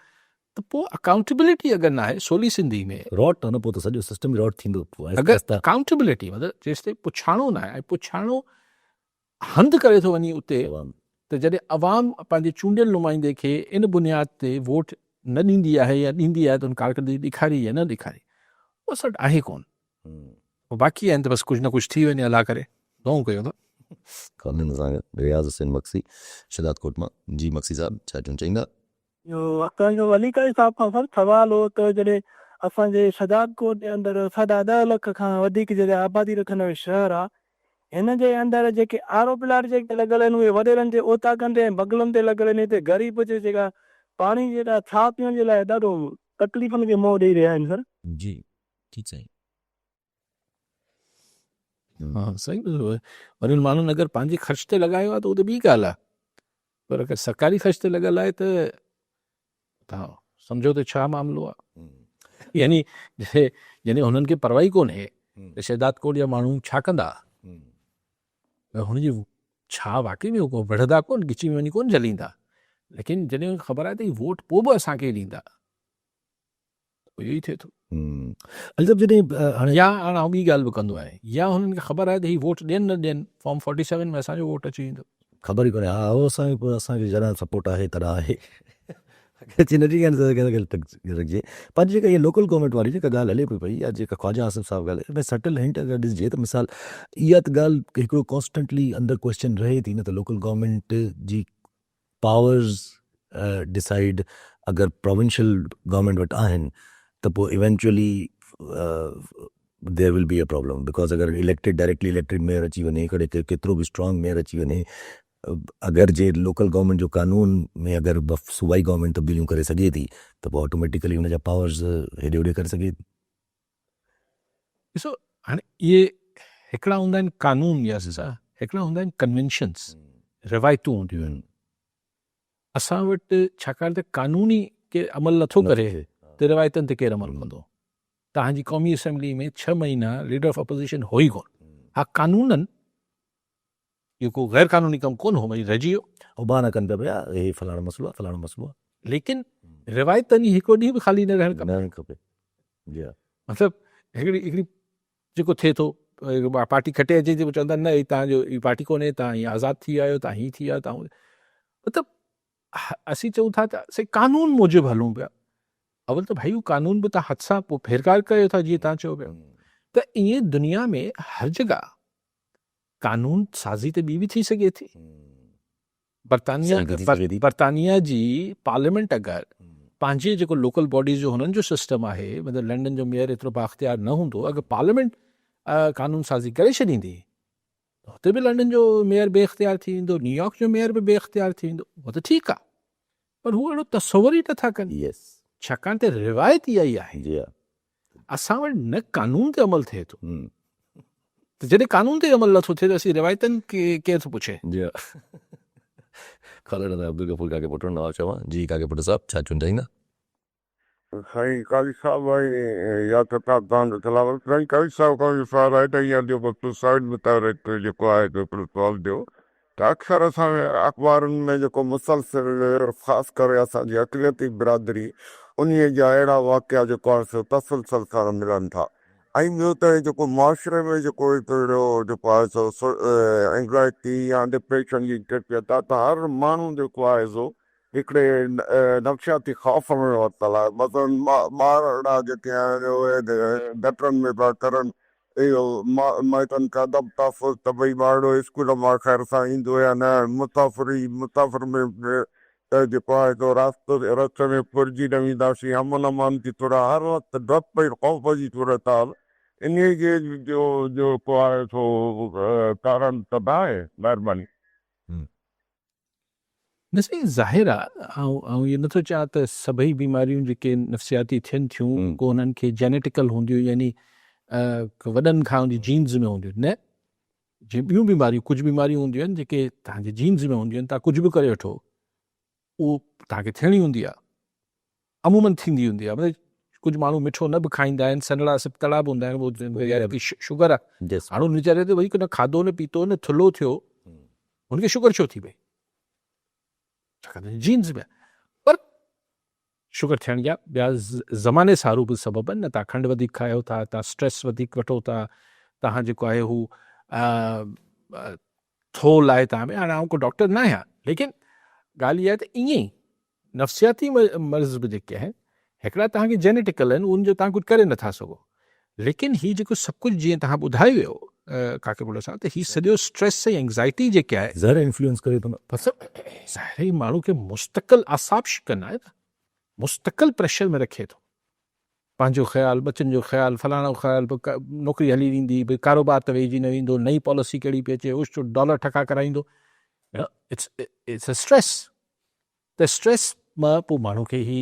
त पोइ अकाउंटेबिलिटी अगरि न आहे सोली सिंधी में रॉट आहे न पोइ त सॼो सिस्टम रॉट थींदो पोइ आहिस्ते अगरि आहिस्ते अकाउंटेबिलिटी मतिलबु जेसि ताईं पुछाणो न आहे ऐं पुछाणो हंधि करे थो वञे उते तमामु त जॾहिं अवाम पंहिंजे चूंडियल नुमाइंदे खे इन बुनियाद ते वोट न ॾींदी आहे या ॾींदी आहे त उन कारकर्दगी ॾेखारी या न ॾेखारी उहो असर आहे कोन पोइ बाक़ी आहिनि त बसि कुझु न कुझु थी वञे अला करे दुआऊं कयूं था कॉलिन सां रियाज़ हुसैन मक्सी शदात कोट मां जी मक्सी साहब छा चवणु चाहींदा इहो असांजो अलीकाई साहब खां सर सवाल हो त जॾहिं असांजे सजाद कोट जे अंदरि 10.5 खां वधीक जॾहिं आबादी रखंदड़ शहर आहे हिन जे अंदरि जेके आरो प्लाट जेके लॻल आहिनि उहे वॾेरनि जे ओताकनि ते ऐं बगलनि ते लॻल आहिनि हिते ग़रीब जे जेका पाणी जे लाइ छा पीअण जे लाइ ॾाढो तकलीफ़ुनि खे मोह ॾेई रहिया आहिनि सर जी ठीकु साईं हा सही वरी माण्हुनि अगरि पंहिंजे ख़र्च ते लॻायो आहे त उहो त ॿी ॻाल्हि आहे पर अगरि सरकारी ख़र्च ते लॻल आहे त तव्हां सम्झो त छा मामिलो आहे यानी जॾहिं हुननि खे परवाही कोन्हे त शहदाद कोट जा माण्हू छा कंदा हुनजी छा वाक़ई में को वढ़ंदा कोन गिची में वञी कोन जलींदा लेकिन जॾहिं हुनखे ख़बर आहे त ही वोट पोइ बि असांखे ॾींदा इहो ई थिए थो अलजब जॾहिं हाणे या हाणे आउं ॿी ॻाल्हि बि कंदो आहियां या हुननि खे ख़बर आहे त ही वोट ॾियनि न ॾियनि फॉर्म 47 में असांजो वोट अची वेंदो ख़बर ई कोन्हे हा उहो असांखे जॾहिं सपोर्ट आहे तॾहिं आहे नंढी ॻाल्हि रखिजे पंहिंजी जेका इहा लोकल गवर्नमेंट वारी जेका ॻाल्हि हले पई पई या जेका ख्वाजा आसिफ साहब ॻाल्हि हिन में सटल हिंट अगरि ॾिसिजे त मिसाल इहा त ॻाल्हि हिकिड़ो कॉन्स्टेंटली अंदरि क्वेश्चन रहे थी न त लोकल गवर्नमेंट जी पावर्स डिसाइड अगरि प्रोविंशियल गवर्नमेंट वटि आहिनि त पोइ eventually there will be a problem because अगरि इलेक्टेड डायरेक्टली इलेक्टेड मेयर अची वञे केतिरो बि स्ट्रॉन्ग मेयर अची वञे अगरि जे लोकल गवर्नमेंट जो कानून में अगरि सूबाई गवर्नमेंट तब्दीलियूं करे सघे थी त पोइ ऑटोमेटिकली हुनजा पावर्स हेॾे होॾे करे सघे थी ॾिसो हाणे इहे हिकिड़ा हूंदा आहिनि कानून या हिकिड़ा हूंदा आहिनि कन्वेंशन्स रिवायतूं हूंदियूं आहिनि असां वटि छाकाणि त कानूनी केरु अमल नथो करे त रिवायतनि ते केरु अमल कंदो तव्हांजी क़ौमी असेंबली में 6 महीना लीडर ऑफ अपोजिशन हो ई कोन हा कानूननि इहो को गैर कानूनी कमु कोन हो भई रहिजी वियो उबा न कनि पिया भया हे फलाणो मसइलो आहे लेकिन रिवायतनि जी हिकिड़ो ॾींहुं बि ख़ाली न रहणु खपे जी मतिलबु हिकिड़ी जेको थिए थो पार्टी खटे अचे थी चवंदा न ही तव्हांजो ही पार्टी कोन्हे तव्हां हीअं आज़ादु थी विया आहियो तव्हां हीअं थी विया तव्हां मतिलबु असीं चऊं था त असीं कानून मूजिबि हलूं पिया अवल त भाई कानून बि तव्हां हथ सां पोइ फेरकार कयो था जीअं तव्हां चयो पिया त ईअं दुनिया में हर जॻह कानून साज़ी त ॿी बि थी सघे थी बर्तानिया जी पार्लियामेंट अगरि पंहिंजे जेको लोकल बॉडीज़ जो हुननि जो सिस्टम आहे, मतिलबु लंडन जो मेयर एतिरो बाख्तियार न हूंदो, अगरि पार्लियामेंट कानून साज़ी करे छॾींदी त हुते बि लंडन जो मेयर बेइख्तियार थी वेंदो, न्यूयॉर्क जो मेयर बि बेइख्तियार थी वेंदो, उहो त ठीकु आहे। पर हू अहिड़ो तसवुर ई नथा कनि, यस छाकाणि त रिवायत इहा ई आहे, जी हा असां वटि न कानून ते अमल थिए थो, हम्म, त जॾहिं कानून ते अमल नथो थिए त असीं रिवायतनि खे केरु थो पुछे। जी हा ख़ालिद अब्दुल गफूर काके पुट नवाज़ चवां जी काके पुट साहब छा चवणु चाहींदा? साईं काली साहब भाई या त तव्हां तलावत साईं काली साहब खां इशारा आहे त इहा जेको सुसाइड मुताबिक़ जेको आहे हिकिड़ो सवाल ॾियो त अक्सर असां अख़बारुनि में जेको मुसलसिल ख़ासि करे असांजी अक़लियती बिरादरी उन्हीअ जा अहिड़ा वाक़िया जेको आहे सो तसलसल सां मिलनि था। ऐं ॿियो त जेको मुआशिरे में जेको हिकिड़ो जेको आहे सो एंग्ज़ाइटी या डिप्रेशन जी कैफ़ियत आहे त हर माण्हू जेको आहे सो हिकिड़े नफ़्सियाती ख़ौफ़ में वरितल आहे। मसलन ॿार अहिड़ा जेके आहिनि उहे गटरनि में पिया करनि, इहो माइटनि खां अदब तहफ़ुज़ त भई ॿारड़ो स्कूल मां ख़ैर सां ईंदो या न, मुसाफ़िर में जेको आहे सो रस्ते में फुरिजी न वेंदासीं, अमन अमान जी थोरा हर वक़्तु डप पई ख़ौफ़ जी सूरत हाल, इन जे जो जेको आहे सो कारण त आहे। महिरबानी। न साईं, ज़ाहिर आहे, ऐं इहो नथो चवां त सभई बीमारियूं जेके नफ़्सियाती थियनि थियूं को हुननि खे जेनेटिकल हूंदियूं, यानी वॾनि खां हुनजी जीन्स में हूंदियूं, न जीअं ॿियूं बीमारियूं, कुझु बीमारियूं हूंदियूं आहिनि जेके तव्हांजे जीन्स में हूंदियूं आहिनि, तव्हां कुझु बि करे वठो उहो तव्हांखे थियणी हूंदी आहे, अमूमन थींदी हूंदी आहे। मतिलबु कुझु माण्हू मिठो न बि खाईंदा आहिनि, सनड़ा सिपतड़ा बि हूंदा आहिनि, उहो शुगर आहे, माण्हू वीचारे ते वरी न खाधो न पीतो न थुल्हो थियो, हुनखे शुगर छो थी पई, छाकाणि जीन्स में। पर शुगर थियण जा ॿिया ज़माने सारू बि सबब आहिनि, न तव्हां खंडु वधीक खायो था, तव्हां स्ट्रेस वधीक वठो था, तव्हां जेको आहे हू थोल आहे तव्हां में। हाणे आउं को डॉक्टर न आहियां, लेकिन ॻाल्हि इहा आहे त ईअं ई नफ़्सियाती मर्ज़ बि जेके आहिनि हिकिड़ा तव्हांखे जेनेटिकल आहिनि, उन जो तव्हां कुझु करे नथा सघो, लेकिन हीउ जेको सभु कुझु जीअं तव्हां ॿुधायो वियो काके बुढ़े साहब, त हीउ सॼो स्ट्रेस ऐं एंग्ज़ाइटी जेके आहे ज़रा इन्फ्लुएंस करे थो न, ज़ाहिर ई माण्हू खे मुस्तक़िल आसाब शिकन आहे, मुस्तक़िल प्रेशर में रखे थो, पंहिंजो ख़्यालु, बचनि जो ख़्यालु, फलाणो ख़्यालु, नौकिरी हली वेंदी, भई कारोबार त वेहिजी न वेंदो, नई पॉलिसी कहिड़ी पई अचे, उछ डॉलर ठका कराईंदो, इट्स अ स्ट्रेस। त स्ट्रेस मां पोइ माण्हू खे ही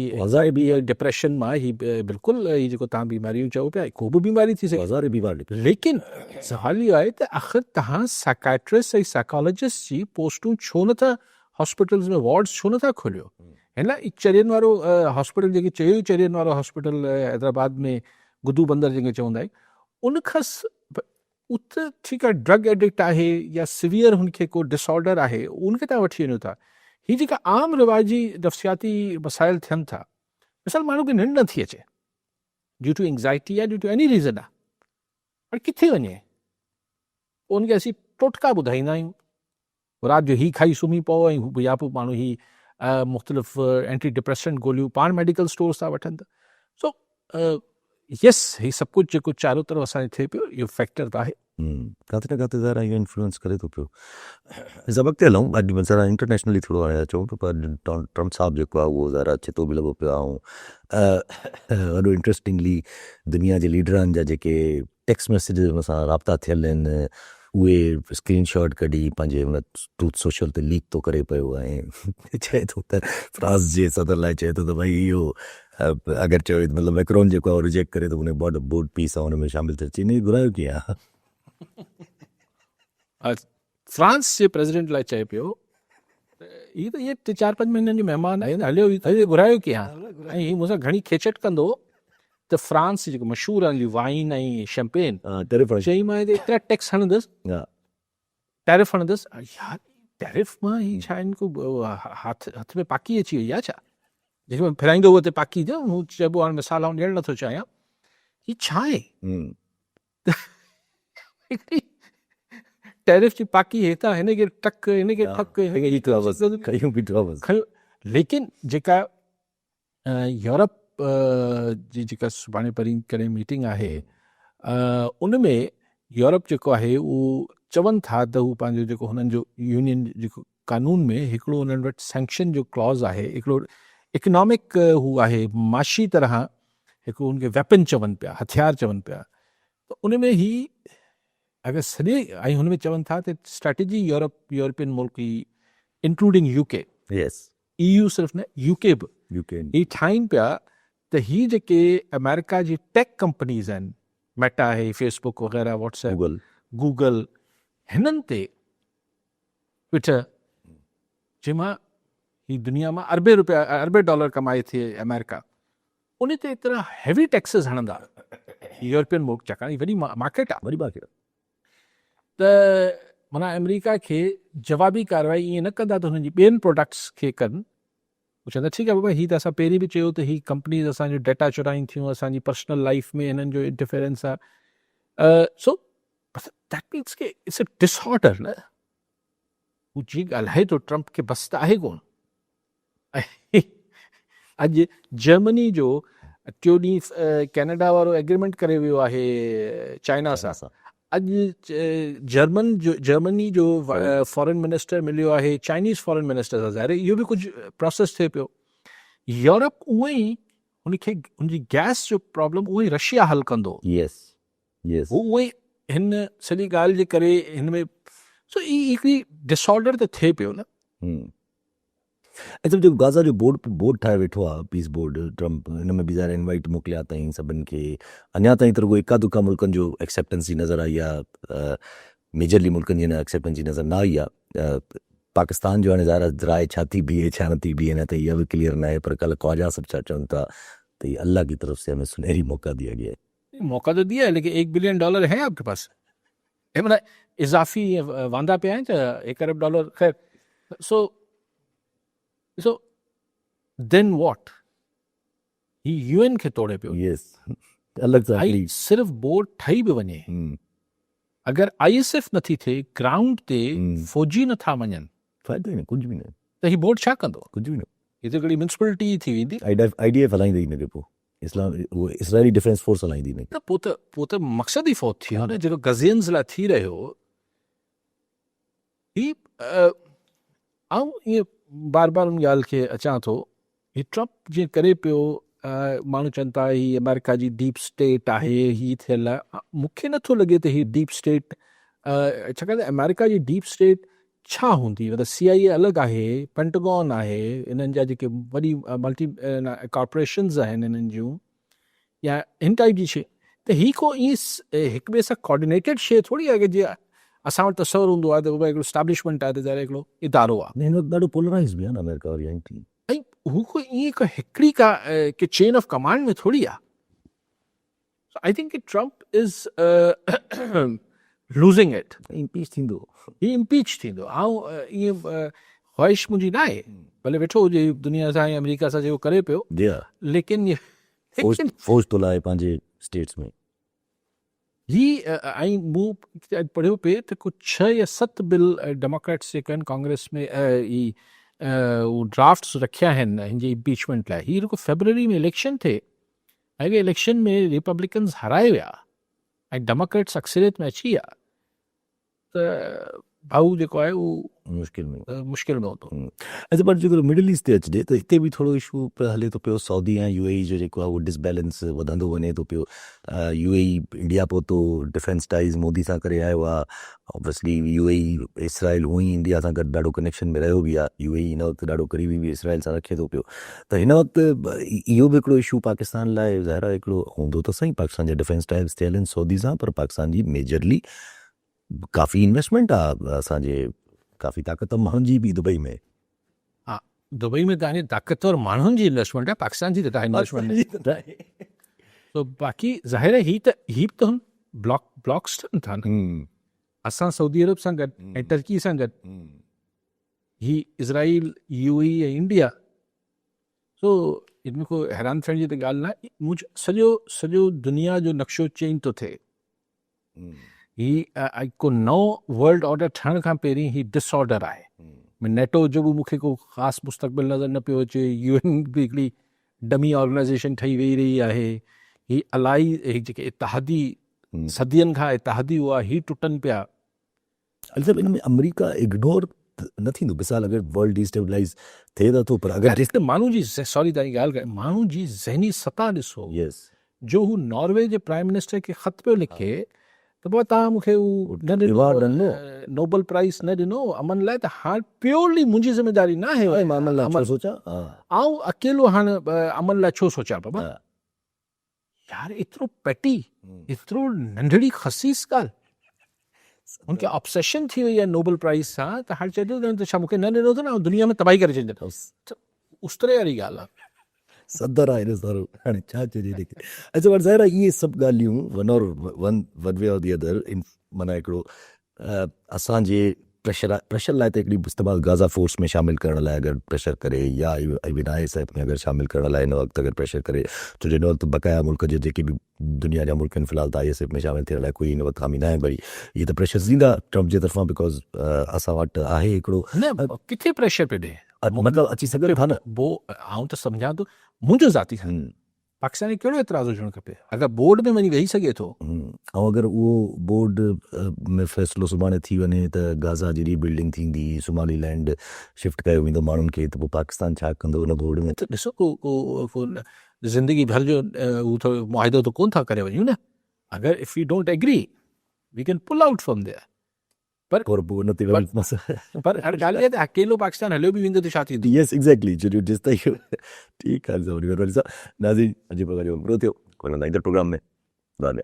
डिप्रेशन मां ही बिल्कुलु ही जेको तव्हां बीमारियूं चओ पिया, को बि बीमारी थी सघे, लेकिन सवाल इहो आहे त आख़िर तव्हां साइकाट्रिस्ट ऐं साइकोलॉजिस्ट जी पोस्टूं छो नथा हॉस्पिटल्स में, वार्ड्स छो नथा खोलियो? हिन लाइ चरियनि वारो हॉस्पिटल, जेके चयो ई चरियनि वारो हॉस्पिटल हैदराबाद में, गुद्दू बंदर जेके चवंदा आहिनि, उनखां उते ठीकु आहे ड्रग एडिक्ट आहे या सिवियर हुनखे को डिसऑर्डर आहे, उनखे तव्हां वठी वञो था। ही जेका आम रिवाजी नफ़्सियाती मसाइल थियनि था, मिसाल माण्हू खे निंड नथी अचे ड्यू टू एंग्ज़ाइटी या ड्यू टू एनी रीज़न आहे, पर किथे वञे, उनखे असीं टोटका ॿुधाईंदा आहियूं, राति जो ही खाई सुम्ही पओ, ऐं या पोइ माण्हू ही मुख़्तलिफ़ एंटी डिप्रेसेंट गोलियूं पाण मेडिकल स्टोर्स था वठनि था। सो यस, ही सभु कुझु जेको चारो तरफ़ असांजे थिए पियो, इहो फैक्टर त आहे, किथे न किथे ज़रा इहो इन्फ्लुएंस करे थो पियो। सबक़ ते हलूं, अॼु ज़रा इंटरनेशनली थोरो हाणे अचूं त पर ट्रम्प साहब जेको आहे उहो ज़रा छितो बि लॻो पियो आहे, ऐं वॾो इंट्रस्टिंगली दुनिया जे लीडरनि जा जेके टेक्स्ट मैसेज सां राब्ता थियल आहिनि उहे स्क्रीन शॉट कढी पंहिंजे हुन ट्रूथ सोशल ते लीक थो करे पियो, ऐं चए थो त फ्रांस जे सदर लाइ चए थो त भई इहो अगरि चयो मतिलबु मैक्रोन जेको आहे रिजेक्ट करे त उन बोर्ड पीस आहे हुन में शामिल थिए, चीन घुरायो कीअं आहे? फ्रांस जे प्रेसिडेंट लाइ चए पियो हीअ त इहे 4-5 महीननि जो महिमान आहे, हलियो घुरायो कीअं, ऐं हीअ मूंसां घणी खेचट कंदो त फ्रांस जेको मशहूरु आहे वाइन ऐं शैम्पेन, चई मां एतिरा टैक्स हणंदुसि, टैरिफ हणंदुसि, यार टैरिफ मां ही छा हिन को हथ में पाकी अची वई आहे छा, जेके मां फिराईंदो उहो त पाकी जो हू चइबो, हाणे मिसाल आउं ॾियणु नथो चाहियां, हीअ छा आहे हिकिड़ी टैरिफ जी पाकी हेठां हिनखे टक, हिनखे ठक, लेकिन जेका यूरोप जी जेका सुभाणे परीं करे मीटिंग आहे, उन में यूरोप जेको आहे उहो चवनि था त हू पंहिंजो जेको हुननि जो यूनियन जेको कानून में हिकिड़ो हुननि वटि सैंक्शन जो क्लॉज़ आहे, हिकिड़ो इकनॉमिक हू आहे, माशी तरह हिकु उनखे वेपन चवनि पिया, हथियार चवनि पिया। त उन में ही अगरि सॼे ऐं हुन में चवनि था त स्ट्रेटेजी यूरोपियन मुल्क ही इंक्लूडिंग यूके, यस EU सिर्फ़ु न, यूके बि यूके ही ठाहिनि पिया त ही जेके अमेरिका जी टेक कंपनीज़ आहिनि, मेटा आहे, फेसबुक वग़ैरह, व्हाट्सएप, गूगल, हिननि ते ट्विटर, जंहिंमां ही दुनिया मां अरबे डॉलर कमाए थी अमेरिका, उन ते एतिरा हैवी टैक्सिस हणंदा यूरोपियन मुल्क, छाकाणि वॾी मार्केट आहे, वरी बाक़ी त माना अमेरिका खे जवाबी कार्रवाई ईअं न कंदा त हुननि जी ॿियनि प्रोडक्ट्स खे कनि। हू चवंदा ठीकु आहे बाबा, हीअ त असां पहिरीं बि चयो त ही कंपनीज़ असांजो डेटा चुराइनि थियूं, असांजी पर्सनल लाइफ में हिननि जो इंटरफेरेंस आहे। सो दैट मीन्स के इट्स अ डिसऑर्डर न। हू जी ॻाल्हाए थो ट्रम्प खे बस त आहे कोन। अॼु जर्मनी जो टियों ॾींहुं कैनेडा वारो एग्रीमेंट करे वियो आहे चाइना सां। अॼु जर्मनी जो फॉरेन मिनिस्टर मिलियो आहे चाइनीज़ फॉरेन मिनिस्टर सां। ज़ाहिर इहो बि कुझु प्रोसेस थिए पियो। यूरोप उहे ई हुनखे हुनजी गैस जो प्रॉब्लम उहो ई रशिया हल कंदो। यस यस हू उहे हिन सॼी ॻाल्हि जे करे हिन में सो हिकिड़ी डिसऑर्डर त थिए पियो न। ऐं जेको गाज़ा जो बोर्ड ठाहे वेठो आहे, पीस बोर्ड, ट्रम्प हिन में बि ज़ाहिर इनवाइट मोकिलिया अथई सभिनि खे। अञा ताईं त रुगो इका दुका मुल्कनि जो एक्सेप्टेंसी नज़र आई आहे, मेजरली मुल्कनि जी एक्सेप्टेंसी नज़र न आई आहे। पाकिस्तान जो हाणे ज़ाहिर राय छा थी बीहे छा नथी बीहे न त इहा बि क्लियर न आहे, पर कल ख्वाजा सब छा चवनि था तो ये अल्लाह की तरफ से हमें सुनहरी मौका दिया गया है। मौका तो दिया है, लेकिन $1 बिलियन है आपके पास। मतलब इजाफी वांदा पे हैं 1 अरब डॉलर। खैर, सो देन व्हाट, ही यूएन खे तोड़े पियो। यस, अलग सां आई सिर्फ बोर्ड ठही बि वञे, अगर ISF नथी थिए, ग्राउंड ते फौजी नथा वञनि, फ़ाइदो ई न, कुझु बि न, त ही बोर्ड छा कंदो? कुझु बि न। ये तो हिकिड़ी म्युनिसिपलिटी थी वेंदी। IDF हलाईंदी हिनखे पोइ, इसराइली डिफेंस फोर्स हलाईंदी हिनखे। त पोइ त मक़सद ई फ़ौत थी वियो न, जेको गज़ियन्स लाइ थी रहियो। ही आऊं ईअं बार बार उन ॻाल्हि खे अचां थो, ही ट्रम्प जीअं करे पियो, माण्हू चवनि था ही अमेरिका जी डीप स्टेट आहे, ही थियल आहे। मूंखे नथो लॻे त ही डीप स्टेट, छाकाणि त अमेरिका जी डीप स्टेट छा हूंदी? मतिलबु CIA अलॻि आहे, पेंटागन आहे, इन्हनि जा जेके वॾी मल्टी कॉर्पोरेशन्स आहिनि इन्हनि जूं, या हिन टाइप जी शइ। त ही को ईअं हिक ॿिए सां कोऑर्डिनेटेड शइ थोरी आहे कि जीअं असां वटि तस्वर हूंदो आहे त हिकिड़ो स्टैब्लिशमेंट आहे, त ज़ाहिर हिकिड़ो इदारो आहे। हिन वक़्तु ॾाढो पोलराइज़ बि आहे न अमेरिका और यहाँ। ऐं हू को ईअं को हिकिड़ी का की चेन ऑफ कमांड में थोरी आहे। I think Trump is losing it. Impeach थींदो, ही इम्पीच थींदो। ऐं ईअं ख़्वाहिश मुंहिंजी न आहे, भले वेठो हुजे दुनिया सां ऐं अमेरिका सां जेको करे पियो, लेकिन फौज तो लाए पंहिंजे स्टेट्स में ही ऐं मूं पढ़ियो पिए त कुझु 6 या 7 बिल डेमोक्रेट्स जेके आहिनि कांग्रेस में ही ड्राफ्ट्स रखिया आहिनि हिन जे इम्पीचमेंट लाइ। हीअ रुगो फेबरवरी में इलेक्शन थिए, ऐं इलेक्शन में रिपब्लिकन्स हाराए विया ऐं डेमोक्रेट्स अक्सरियत में अची विया, त भाऊ जेको आहे उहो मुश्किल में हूंदो। ऐं पर जेको मिडल ईस्ट ते अचिजे त हिते बि थोरो इशू हले थो पियो। सऊदी ऐं UAE जो जेको आहे उहो डिसबैलेंस वधंदो वञे थो पियो। UAE इंडिया पहुतो, डिफेंस टाइज़ मोदी सां करे आयो आहे। ऑब्वियसली UAE इसराइल हूअं ई इंडिया सां गॾु ॾाढो कनेक्शन में रहियो बि आहे। UAE हिन वक़्तु ॾाढो क़रीबी बि इसराइल सां रखे थो पियो। त हिन वक़्तु इहो बि हिकिड़ो इशू पाकिस्तान लाइ ज़ाहिर आहे हिकिड़ो हूंदो त सही। पाकिस्तान जा डिफेंस टाइज़ थियल आहिनि सऊदी सां, पर पाकिस्तान जी मेजरली काफ़ी इन्वेस्टमेंट आहे, असांजे काफ़ी ताक़त माण्हुनि जी बि दुबई में। हा, दुबई में तव्हांजी ताक़तवर माण्हुनि जी इन्वेस्टमेंट आहे, पाकिस्तान जी त इन्वेस्टमेंट आहे। तो बाक़ी ज़ाहिर आहे ही त हुन ब्लॉक्स ठहनि था न, असां सऊदी अरब सां गॾु ऐं टर्की सां गॾु, ही इज़राइल, UAE ऐं इंडिया। सो इनमें को हैरान थियण जी त ॻाल्हि न आहे। मुंहिंजो सॼो दुनिया जो नक्शो चेंज थो थिए। ही को नओं वर्ल्ड ऑर्डर ठहण खां पहिरीं ही डिसऑर्डर आहे। नेटो जो बि मूंखे को ख़ासि मुस्तक़बिल नज़र न पियो अचे। UN बि हिकिड़ी डमी ऑर्गेनाइज़ेशन ठही वेही रही आहे। ही इलाही जेके इतिहादी सदियुनि खां इतिहादी हुआ, ही टुटनि पिया। अलॻि इन में अमेरिका इग्नोर न थींदो। मिसाल अगरि वर्ल्ड डिस्टेबलाइज़ थिए था थो, पर अगरि त माण्हू जी सॉरी तव्हांजी ॻाल्हि कयां, माण्हू जी ज़हनी सतह ॾिसो। यस जो हू नॉर्वे जे प्राइम मिनिस्टर खे ख़त पियो लिखे त पोइ तव्हां मूंखे हू न रिवॉर्ड ॾिनो। नोबल प्राइज़ न ॾिनो अमन लाइ, त हाणे प्योरली मुंहिंजी ज़िमेदारी न आहे। मामला लाइ छो अमन सोचा? आउं अकेलो हाणे अमन लाइ छो सोचियां बाबा? हा। यार एतिरो पेटी, एतिरो नंढड़ी ख़सीस ॻाल्हि, उनखे ऑब्सेशन थी वई आहे नोबल प्राइज़ सां, त हाणे चए थो त छा मूंखे न ॾिनो अथव न, दुनिया में तबाही करे छॾींदो। त उस्तरे वारी ॻाल्हि आहे। सदर आहे सारो, हाणे छा चइजे हिनखे। अच्छा पर ज़ाहिर आहे इहे सभु ॻाल्हियूं वन वे और दी अदर माना हिकिड़ो असांजे प्रेशर लाइ त हिकिड़ी इस्तेमालु गाज़ा फोर्स में शामिलु करण लाइ अगरि प्रेशर करे, या इवन ISF में अगरि शामिलु करण लाइ हिन वक़्तु अगरि प्रेशर करे, छो जो हिन वक़्तु बक़ाया मुल्क जे जेके बि दुनिया जा मुल्क आहिनि फ़िलहाल त ISF में शामिलु थियण लाइ कोई हिन वक़्तु हामी न आहे। भई इहे त प्रेशर ईंदा ट्रम्प जे तरफ़ां, बिकॉज़ असां वटि आहे हिकिड़ो न किथे प्रेशर पियो ॾे, मतिलबु अची सघनि था न। आउं त सम्झां थो मुंहिंजो ज़ाती पाकिस्तान खे कहिड़ो एतिराज़ हुजणु खपे अगरि बोर्ड में वञी वेही सघे थो। ऐं अगरि उहो बोर्ड में फ़ैसिलो सुभाणे थी वञे त गाज़ा जी रीबिल्डिंग थींदी, सोमाली लैंड शिफ्ट कयो वेंदो माण्हुनि खे, त पोइ पाकिस्तान छा कंदो उन बोर्ड में? त ॾिसो को ज़िंदगी भर जो हू थोरो मुआहिदो त कोन था करे वञूं न। अगरि if you don't agree we can pull out from there. पर पोइ उन ते पर हाणे ॻाल्हि इहा त अकेलो पाकिस्तान हलियो बि वेंदो त छा थींदो? यस एग्ज़ैक्टली, जो जेसि ताईं ठीकु आहे। नाज़रीन अॼु प्रोग्राम में बाद में